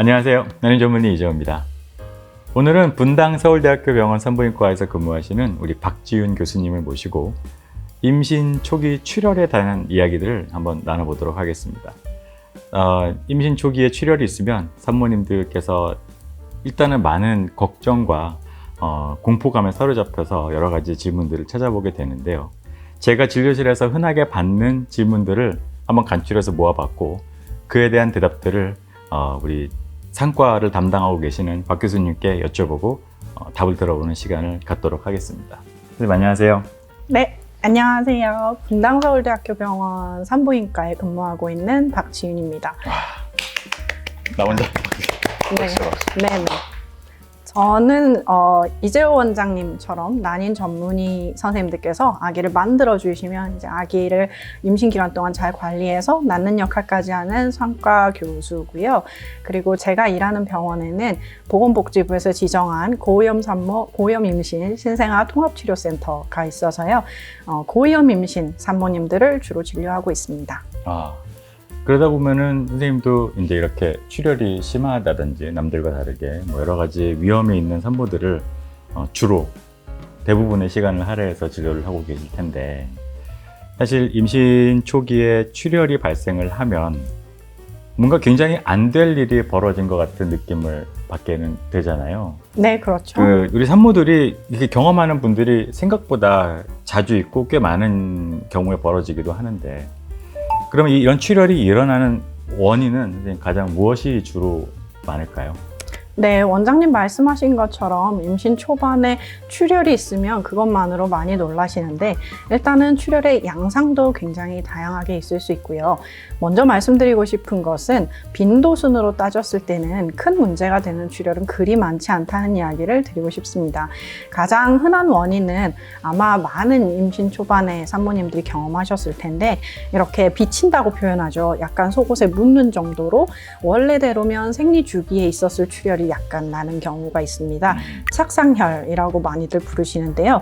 안녕하세요. 나는 전문의 이재호입니다. 오늘은 분당 서울대학교 병원 산부인과에서 근무하시는 우리 박지윤 교수님을 모시고 임신 초기 출혈에 대한 이야기들을 한번 나눠보도록 하겠습니다. 임신 초기에 출혈이 있으면 산모님들께서 일단은 많은 걱정과 공포감에 사로잡혀서 여러 가지 질문들을 찾아보게 되는데요. 제가 진료실에서 흔하게 받는 질문들을 한번 간추려서 모아봤고 그에 대한 대답들을 우리 상과를 담당하고 계시는 박 교수님께 여쭤보고 답을 들어보는 시간을 갖도록 하겠습니다. 선생님 안녕하세요. 네, 안녕하세요. 분당 서울대학교 병원 산부인과에 근무하고 있는 박지윤입니다. 나 혼자 네. 저는 이재호 원장님처럼 난임 전문의 선생님들께서 아기를 만들어 주시면 이제 아기를 임신 기간 동안 잘 관리해서 낳는 역할까지 하는 상과 교수고요. 그리고 제가 일하는 병원에는 보건복지부에서 지정한 고위험 산모, 고위험 임신 신생아 통합치료센터가 있어서요. 고위험 임신 산모님들을 주로 진료하고 있습니다. 그러다 보면은 선생님도 이제 이렇게 출혈이 심하다든지 남들과 다르게 뭐 여러 가지 위험이 있는 산모들을 주로 대부분의 시간을 할애해서 진료를 하고 계실 텐데 사실 임신 초기에 출혈이 발생을 하면 뭔가 굉장히 안 될 일이 벌어진 것 같은 느낌을 받게는 되잖아요. 네, 그렇죠. 우리 산모들이 이렇게 경험하는 분들이 생각보다 자주 있고 꽤 많은 경우에 벌어지기도 하는데 그러면 이런 출혈이 일어나는 원인은 가장 무엇이 주로 많을까요? 네, 원장님 말씀하신 것처럼 임신 초반에 출혈이 있으면 그것만으로 많이 놀라시는데 일단은 출혈의 양상도 굉장히 다양하게 있을 수 있고요. 먼저 말씀드리고 싶은 것은 빈도 순으로 따졌을 때는 큰 문제가 되는 출혈은 그리 많지 않다는 이야기를 드리고 싶습니다. 가장 흔한 원인은 아마 많은 임신 초반에 산모님들이 경험하셨을 텐데 이렇게 비친다고 표현하죠. 약간 속옷에 묻는 정도로 원래대로면 생리 주기에 있었을 출혈이 약간 나는 경우가 있습니다. 착상혈이라고 많이들 부르시는데요.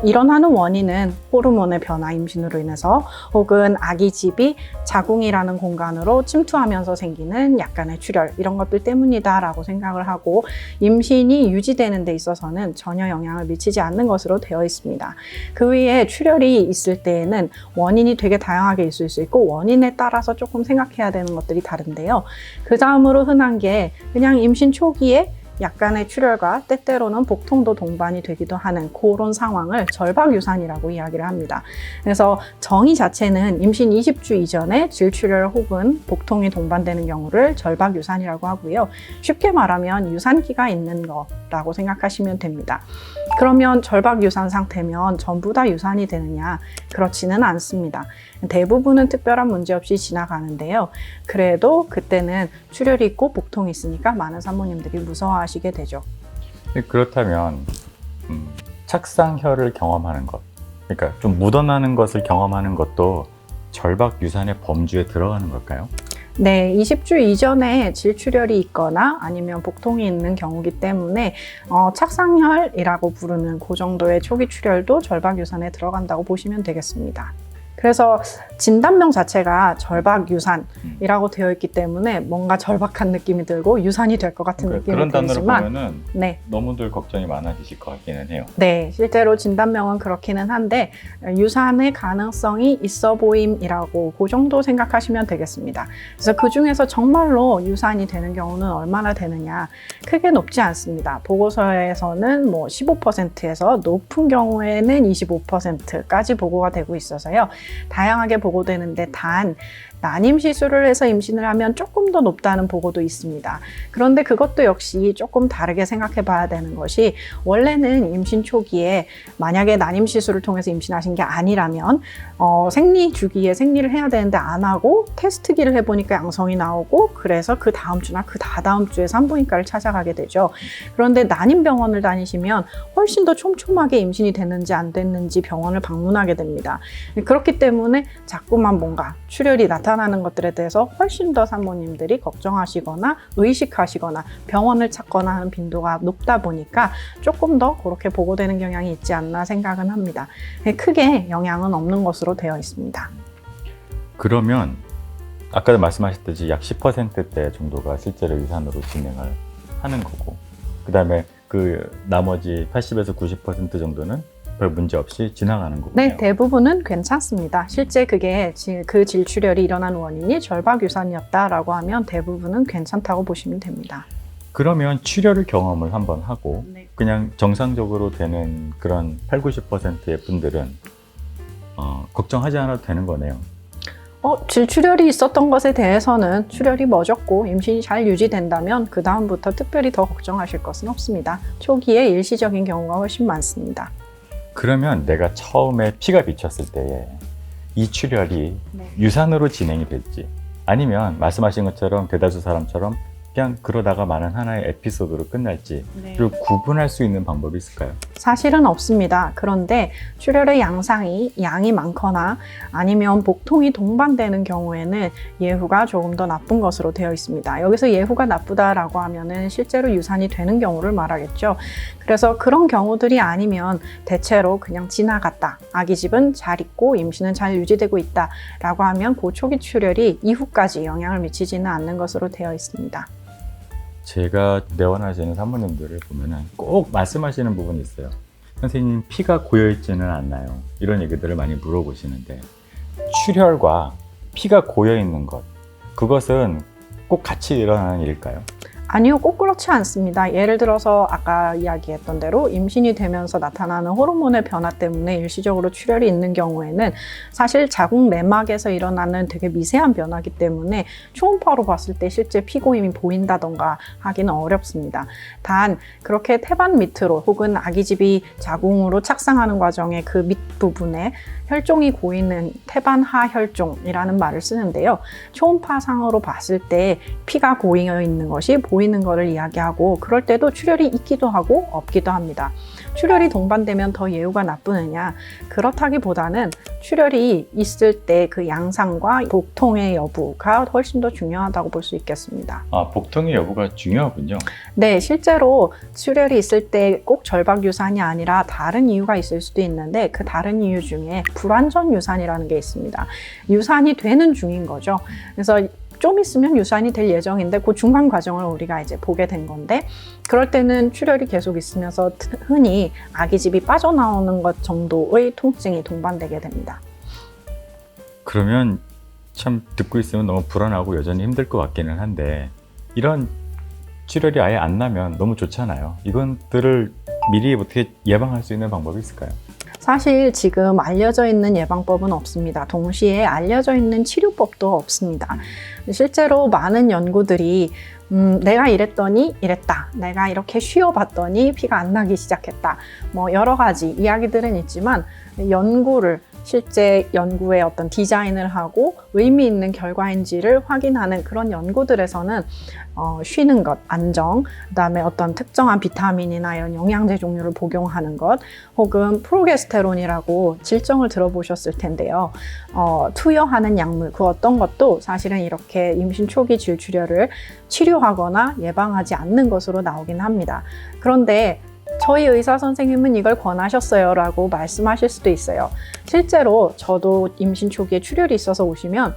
일어나는 원인은 호르몬의 변화 임신으로 인해서 혹은 아기집이 자궁이라는 공간으로 침투하면서 생기는 약간의 출혈 이런 것들 때문이다라고 생각을 하고 임신이 유지되는 데 있어서는 전혀 영향을 미치지 않는 것으로 되어 있습니다. 그 위에 출혈이 있을 때에는 원인이 되게 다양하게 있을 수 있고 원인에 따라서 조금 생각해야 되는 것들이 다른데요. 그 다음으로 흔한 게 그냥 임신 초기에 약간의 출혈과 때때로는 복통도 동반이 되기도 하는 그런 상황을 절박유산이라고 이야기를 합니다. 그래서 정의 자체는 임신 20주 이전에 질출혈 혹은 복통이 동반되는 경우를 절박유산이라고 하고요. 쉽게 말하면 유산기가 있는 거라고 생각하시면 됩니다. 그러면 절박유산 상태면 전부 다 유산이 되느냐? 그렇지는 않습니다. 대부분은 특별한 문제 없이 지나가는데요. 그래도 그때는 출혈이 있고 복통이 있으니까 많은 산모님들이 무서워하시게 되죠. 그렇다면 착상혈을 경험하는 것, 그러니까 좀 묻어나는 것을 경험하는 것도 절박유산의 범주에 들어가는 걸까요? 네, 20주 이전에 질출혈이 있거나 아니면 복통이 있는 경우이기 때문에 착상혈이라고 부르는 그 정도의 초기 출혈도 절박유산에 들어간다고 보시면 되겠습니다. 그래서 진단명 자체가 절박유산이라고 되어 있기 때문에 뭔가 절박한 느낌이 들고 유산이 될 것 같은 느낌이 그런 단어를 들지만 보면은 네. 너무들 걱정이 많아지실 것 같기는 해요. 네, 실제로 진단명은 그렇기는 한데 유산의 가능성이 있어 보임이라고 그 정도 생각하시면 되겠습니다. 그래서 그 중에서 정말로 유산이 되는 경우는 얼마나 되느냐? 크게 높지 않습니다. 보고서에서는 15%에서 높은 경우에는 25%까지 보고가 되고 있어서요. 다양하게 보고되는데 단 난임 시술을 해서 임신을 하면 조금 더 높다는 보고도 있습니다. 그런데 그것도 역시 조금 다르게 생각해 봐야 되는 것이 원래는 임신 초기에 만약에 난임 시술을 통해서 임신하신 게 아니라면 생리 주기에 생리를 해야 되는데 안 하고 테스트기를 해보니까 양성이 나오고 그래서 그 다음 주나 그 다다음 주에 산부인과를 찾아가게 되죠. 그런데 난임병원을 다니시면 훨씬 더 촘촘하게 임신이 됐는지 안 됐는지 병원을 방문하게 됩니다. 그렇기 때문에 자꾸만 뭔가 출혈이 나타나는 것들에 대해서 훨씬 더 산모님들이 걱정하시거나 의식하시거나 병원을 찾거나 하는 빈도가 높다 보니까 조금 더 그렇게 보고되는 경향이 있지 않나 생각은 합니다. 크게 영향은 없는 것으로 되어 있습니다. 그러면 아까도 말씀하셨듯이 약 10%대 정도가 실제로 유산으로 진행을 하는 거고, 그 다음에 그 나머지 80에서 90% 정도는 별 문제 없이 지나가는 거고요. 네, 대부분은 괜찮습니다. 실제 그게 그 질출혈이 일어난 원인이 절박유산이었다라고 하면 대부분은 괜찮다고 보시면 됩니다. 그러면 출혈을 경험을 한번 하고 네. 그냥 정상적으로 되는 그런 8, 90%의 분들은 걱정하지 않아도 되는 거네요. 질출혈이 있었던 것에 대해서는 출혈이 멎었고 임신이 잘 유지된다면 그 다음부터 특별히 더 걱정하실 것은 없습니다. 초기에 일시적인 경우가 훨씬 많습니다. 그러면 내가 처음에 피가 비쳤을 때에 이 출혈이 네. 유산으로 진행이 될지, 아니면 말씀하신 것처럼 대다수 사람처럼 그냥 그러다가 많은 하나의 에피소드로 끝날지, 네. 를 구분할 수 있는 방법이 있을까요? 사실은 없습니다. 그런데 출혈의 양이 많거나 아니면 복통이 동반되는 경우에는 예후가 조금 더 나쁜 것으로 되어 있습니다. 여기서 예후가 나쁘다라고 하면은 실제로 유산이 되는 경우를 말하겠죠. 그래서 그런 경우들이 아니면 대체로 그냥 지나갔다, 아기 집은 잘 있고 임신은 잘 유지되고 있다라고 하면 그 초기 출혈이 이후까지 영향을 미치지는 않는 것으로 되어 있습니다. 제가 내원하시는 산모님들을 보면은 꼭 말씀하시는 부분이 있어요. 선생님, 피가 고여있지는 않나요? 이런 얘기들을 많이 물어보시는데, 출혈과 피가 고여있는 것, 그것은 꼭 같이 일어나는 일일까요? 아니요, 꼭 그렇지 않습니다. 예를 들어서 아까 이야기했던 대로 임신이 되면서 나타나는 호르몬의 변화 때문에 일시적으로 출혈이 있는 경우에는 사실 자궁 내막에서 일어나는 되게 미세한 변화이기 때문에 초음파로 봤을 때 실제 피고임이 보인다던가 하기는 어렵습니다. 단 그렇게 태반 밑으로 혹은 아기집이 자궁으로 착상하는 과정의 그 밑부분에 혈종이 고이는 태반하 혈종이라는 말을 쓰는데요. 초음파상으로 봤을 때 피가 고여 있는 것이 보이는 것을 이야기하고, 그럴 때도 출혈이 있기도 하고 없기도 합니다. 출혈이 동반되면 더 예후가 나쁘느냐? 그렇다기보다는 출혈이 있을 때 그 양상과 복통의 여부가 훨씬 더 중요하다고 볼 수 있겠습니다. 복통의 여부가 중요하군요. 네, 실제로 출혈이 있을 때 꼭 절박유산이 아니라 다른 이유가 있을 수도 있는데, 그 다른 이유 중에 불완전 유산이라는 게 있습니다. 유산이 되는 중인 거죠. 그래서 좀 있으면 유산이 될 예정인데 그 중간 과정을 우리가 이제 보게 된 건데, 그럴 때는 출혈이 계속 있으면서 흔히 아기집이 빠져나오는 것 정도의 통증이 동반되게 됩니다. 그러면 참 듣고 있으면 너무 불안하고 여전히 힘들 것 같기는 한데, 이런 출혈이 아예 안 나면 너무 좋잖아요. 이것들을 미리 어떻게 예방할 수 있는 방법이 있을까요? 사실 지금 알려져 있는 예방법은 없습니다. 동시에 알려져 있는 치료법도 없습니다. 실제로 많은 연구들이 내가 이랬더니 이랬다, 내가 이렇게 쉬어봤더니 피가 안 나기 시작했다, 뭐 여러 가지 이야기들은 있지만, 실제 연구의 어떤 디자인을 하고 의미 있는 결과인지를 확인하는 그런 연구들에서는 쉬는 것, 안정, 그다음에 어떤 특정한 비타민이나 이런 영양제 종류를 복용하는 것, 혹은 프로게스테론이라고 질정을 들어보셨을 텐데요. 투여하는 약물, 그 어떤 것도 사실은 이렇게 임신 초기 질출혈을 치료하거나 예방하지 않는 것으로 나오긴 합니다. 그런데 저희 의사 선생님은 이걸 권하셨어요 라고 말씀하실 수도 있어요. 실제로 저도 임신 초기에 출혈이 있어서 오시면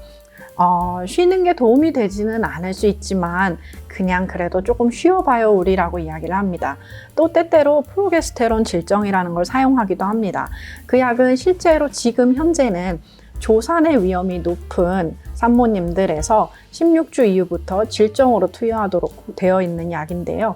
쉬는 게 도움이 되지는 않을 수 있지만 그냥 그래도 조금 쉬어봐요 우리라고 이야기를 합니다. 또 때때로 프로게스테론 질정이라는 걸 사용하기도 합니다. 그 약은 실제로 지금 현재는 조산의 위험이 높은 산모님들에서 16주 이후부터 질정으로 투여하도록 되어 있는 약인데요.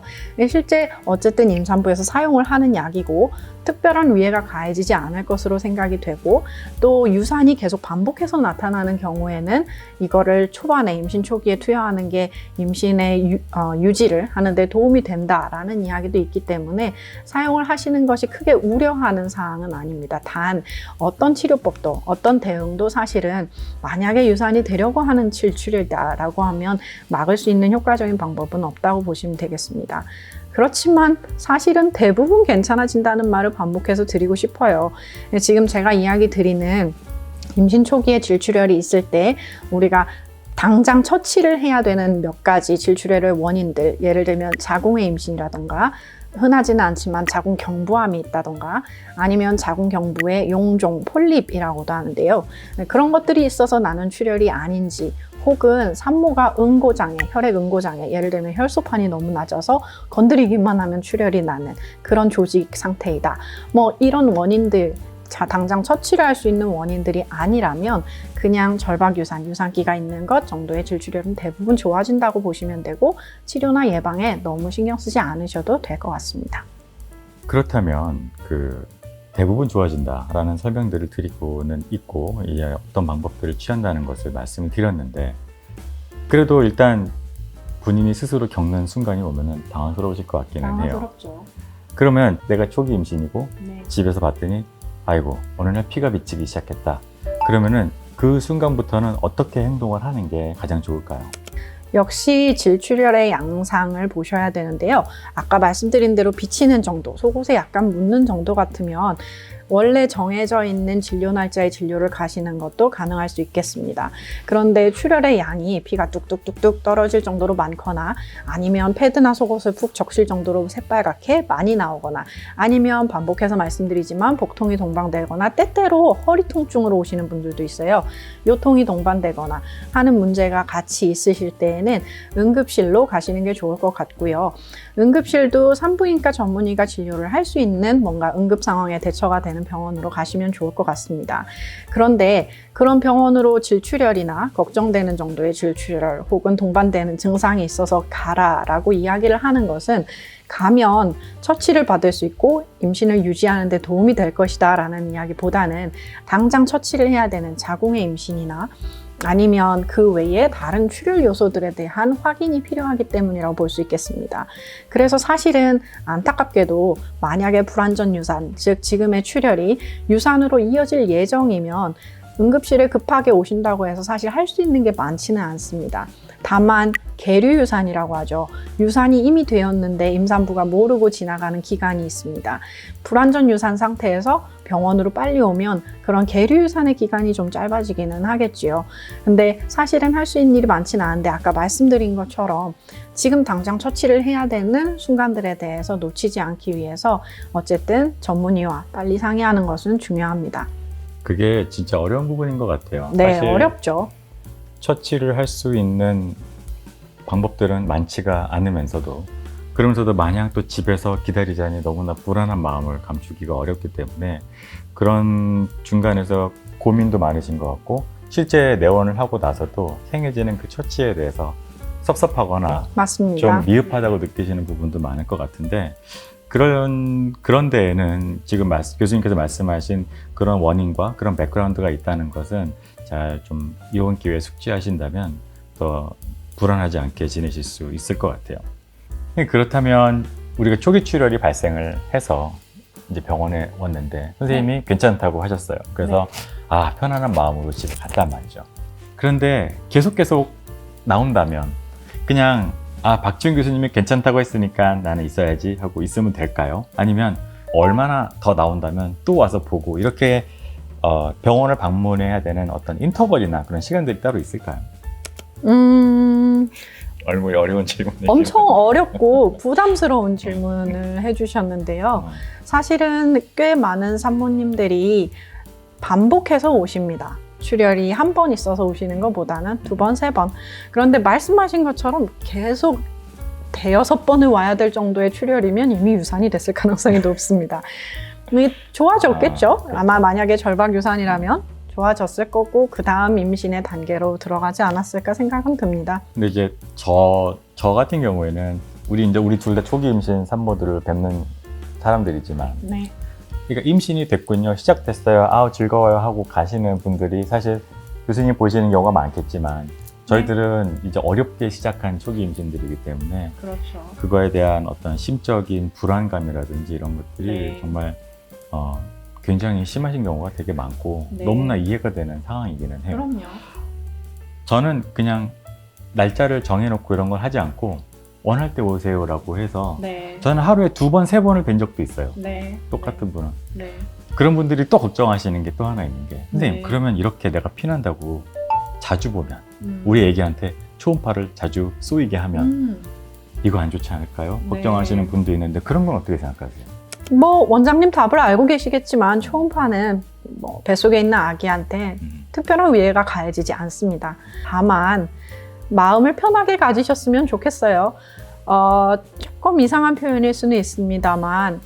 실제 어쨌든 임산부에서 사용을 하는 약이고 특별한 위해가 가해지지 않을 것으로 생각이 되고, 또 유산이 계속 반복해서 나타나는 경우에는 이거를 초반에 임신 초기에 투여하는 게 임신의 유지를 하는 데 도움이 된다라는 이야기도 있기 때문에 사용을 하시는 것이 크게 우려하는 사항은 아닙니다. 단 어떤 치료법도 어떤 대응도 사실은 만약에 유산이 되려고 하는 질출이다라고 하면 막을 수 있는 효과적인 방법은 없다고 보시면 되겠습니다. 그렇지만 사실은 대부분 괜찮아진다는 말을 반복해서 드리고 싶어요. 지금 제가 이야기 드리는 임신 초기에 질출혈이 있을 때 우리가 당장 처치를 해야 되는 몇 가지 질출혈의 원인들, 예를 들면 자궁의 임신이라던가 흔하지는 않지만 자궁 경부암이 있다던가 아니면 자궁 경부에 용종, 폴립이라고도 하는데요. 그런 것들이 있어서 나는 출혈이 아닌지 혹은 산모가 응고장애, 혈액 응고장애, 예를 들면 혈소판이 너무 낮아서 건드리기만 하면 출혈이 나는 그런 조직 상태이다. 뭐 이런 원인들, 당장 처치를 할 수 있는 원인들이 아니라면 그냥 절박 유산, 유산기가 있는 것 정도의 질출혈은 대부분 좋아진다고 보시면 되고 치료나 예방에 너무 신경 쓰지 않으셔도 될 것 같습니다. 그렇다면 대부분 좋아진다라는 설명들을 드리고는 있고 이제 어떤 방법들을 취한다는 것을 말씀을 드렸는데 그래도 일단 본인이 스스로 겪는 순간이 오면은 당황스러우실 것 같기는 해요. 당황스럽죠. 그러면 내가 초기 임신이고 네. 집에서 봤더니 아이고 어느 날 피가 비치기 시작했다. 그러면은 그 순간부터는 어떻게 행동을 하는 게 가장 좋을까요? 역시 질출혈의 양상을 보셔야 되는데요. 아까 말씀드린 대로 비치는 정도, 속옷에 약간 묻는 정도 같으면 원래 정해져 있는 진료 날짜에 진료를 가시는 것도 가능할 수 있겠습니다. 그런데 출혈의 양이 피가 뚝뚝뚝뚝 떨어질 정도로 많거나 아니면 패드나 속옷을 푹 적실 정도로 새빨갛게 많이 나오거나 아니면 반복해서 말씀드리지만 복통이 동반되거나 때때로 허리 통증으로 오시는 분들도 있어요. 요통이 동반되거나 하는 문제가 같이 있으실 때에는 응급실로 가시는 게 좋을 것 같고요. 응급실도 산부인과 전문의가 진료를 할 수 있는 뭔가 응급 상황에 대처가 되는 병원으로 가시면 좋을 것 같습니다. 그런데 그런 병원으로 질출혈이나 걱정되는 정도의 질출혈 혹은 동반되는 증상이 있어서 가라라고 이야기를 하는 것은 가면 처치를 받을 수 있고 임신을 유지하는 데 도움이 될 것이다 라는 이야기보다는 당장 처치를 해야 되는 자궁의 임신이나 아니면 그 외에 다른 출혈 요소들에 대한 확인이 필요하기 때문이라고 볼 수 있겠습니다. 그래서 사실은 안타깝게도 만약에 불완전 유산, 즉 지금의 출혈이 유산으로 이어질 예정이면 응급실에 급하게 오신다고 해서 사실 할 수 있는 게 많지는 않습니다. 다만 계류 유산이라고 하죠. 유산이 이미 되었는데 임산부가 모르고 지나가는 기간이 있습니다. 불완전 유산 상태에서 병원으로 빨리 오면 그런 계류 유산의 기간이 좀 짧아지기는 하겠지요. 근데 사실은 할 수 있는 일이 많지는 않은데 아까 말씀드린 것처럼 지금 당장 처치를 해야 되는 순간들에 대해서 놓치지 않기 위해서 어쨌든 전문의와 빨리 상의하는 것은 중요합니다. 그게 진짜 어려운 부분인 것 같아요. 네, 사실 어렵죠. 처치를 할 수 있는 방법들은 많지가 않으면서도 그러면서도 마냥 또 집에서 기다리자니 너무나 불안한 마음을 감추기가 어렵기 때문에 그런 중간에서 고민도 많으신 것 같고 실제 내원을 하고 나서도 행해지는 그 처치에 대해서 섭섭하거나 맞습니다. 좀 미흡하다고 느끼시는 부분도 많을 것 같은데 그런 데에는 지금 교수님께서 말씀하신 그런 원인과 그런 백그라운드가 있다는 것은 잘 좀 이번 기회에 숙지하신다면 더 불안하지 않게 지내실 수 있을 것 같아요. 그렇다면 우리가 초기 출혈이 발생을 해서 이제 병원에 왔는데 선생님이 괜찮다고 하셨어요. 그래서 편안한 마음으로 집에 갔단 말이죠. 그런데 계속 나온다면 그냥 박지훈 교수님이 괜찮다고 했으니까 나는 있어야지 하고 있으면 될까요? 아니면 얼마나 더 나온다면 또 와서 보고 이렇게 병원을 방문해야 되는 어떤 인터벌이나 그런 시간들이 따로 있을까요? 어려운 질문이에요. 엄청 어렵고 부담스러운 질문을 해주셨는데요. 사실은 꽤 많은 산모님들이 반복해서 오십니다. 출혈이 한 번 있어서 오시는 것보다는 두 번, 세 번. 그런데 말씀하신 것처럼 계속 대여섯 번을 와야 될 정도의 출혈이면 이미 유산이 됐을 가능성이 높습니다. 좋아졌겠죠? 아마 만약에 절박 유산이라면 좋아졌을 거고 그 다음 임신의 단계로 들어가지 않았을까 생각은 듭니다. 근데 이제 저 같은 경우에는 우리 둘 다 초기 임신 산모들을 뵙는 사람들이지만 네. 그러니까 임신이 됐군요, 시작됐어요, 즐거워요 하고 가시는 분들이 사실 교수님 보시는 경우가 많겠지만 저희들은 이제 어렵게 시작한 초기 임신들이기 때문에 그렇죠. 그거에 대한 어떤 심적인 불안감이라든지 이런 것들이 정말 굉장히 심하신 경우가 되게 많고 너무나 이해가 되는 상황이기는 해요. 그럼요. 저는 그냥 날짜를 정해놓고 이런 걸 하지 않고 원할 때 오세요라고 해서 저는 하루에 2번, 3번을 뵌 적도 있어요. 똑같은 분은. 그런 분들이 또 걱정하시는 게 또 하나 있는 게 선생님 그러면 이렇게 내가 피난다고 자주 보면 우리 애기한테 초음파를 자주 쏘이게 하면 이거 안 좋지 않을까요? 네. 걱정하시는 분도 있는데 그런 건 어떻게 생각하세요? 뭐 원장님 답을 알고 계시겠지만 초음파는 뭐 뱃속에 있는 아기한테 특별한 위해가 가해지지 않습니다. 다만 마음을 편하게 가지셨으면 좋겠어요. 조금 이상한 표현일 수는 있습니다만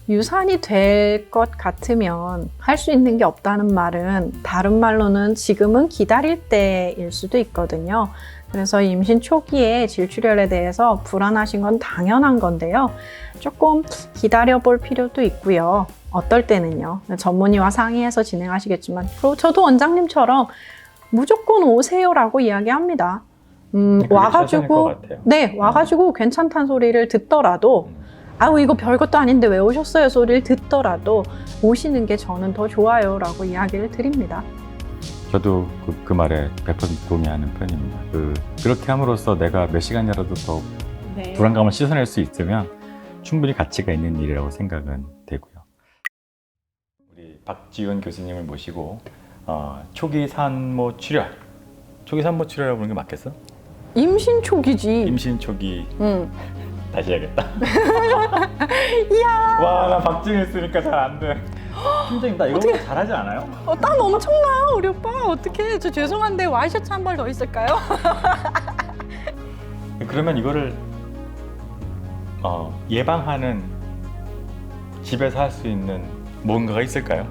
유산이 될 것 같으면 할 수 있는 게 없다는 말은 다른 말로는 지금은 기다릴 때일 수도 있거든요. 그래서 임신 초기에 질출혈에 대해서 불안하신 건 당연한 건데요. 조금 기다려 볼 필요도 있고요. 어떨 때는요. 전문의와 상의해서 진행하시겠지만 그리고 저도 원장님처럼 무조건 오세요라고 이야기합니다. 와가지고 네, 와가지고 괜찮다는 소리를 듣더라도 아우 이거 별것도 아닌데 왜 오셨어요 소리를 듣더라도 오시는 게 저는 더 좋아요라고 이야기를 드립니다. 저도 그 말에 100% 동의하는 편입니다. 그렇게 함으로써 내가 몇 시간이라도 더 네. 불안감을 씻어낼 수 있으면 충분히 가치가 있는 일이라고 생각은 되고요. 우리 박지훈 교수님을 모시고 초기 산모 출혈, 초기 산모 출혈이라고 부르는 게 맞겠어? 임신 초기지. 임신 초기. 다시 해야겠다. 이야. 와, 나 박지훈 쓰니까 잘 안 돼. 팀장님, 나 이거 잘하지 않아요? 땀 엄청 나요 우리 오빠. 어떡해. 저 죄송한데 와이셔츠 한 벌 더 있을까요? 그러면 이거를 예방하는 집에서 할 수 있는 뭔가가 있을까요?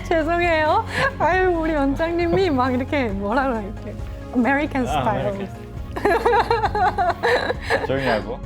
죄송해요. 아유 우리 원장님이 막 이렇게 뭐라 그래 이렇게 아메리칸 스타일. 조용히 하고.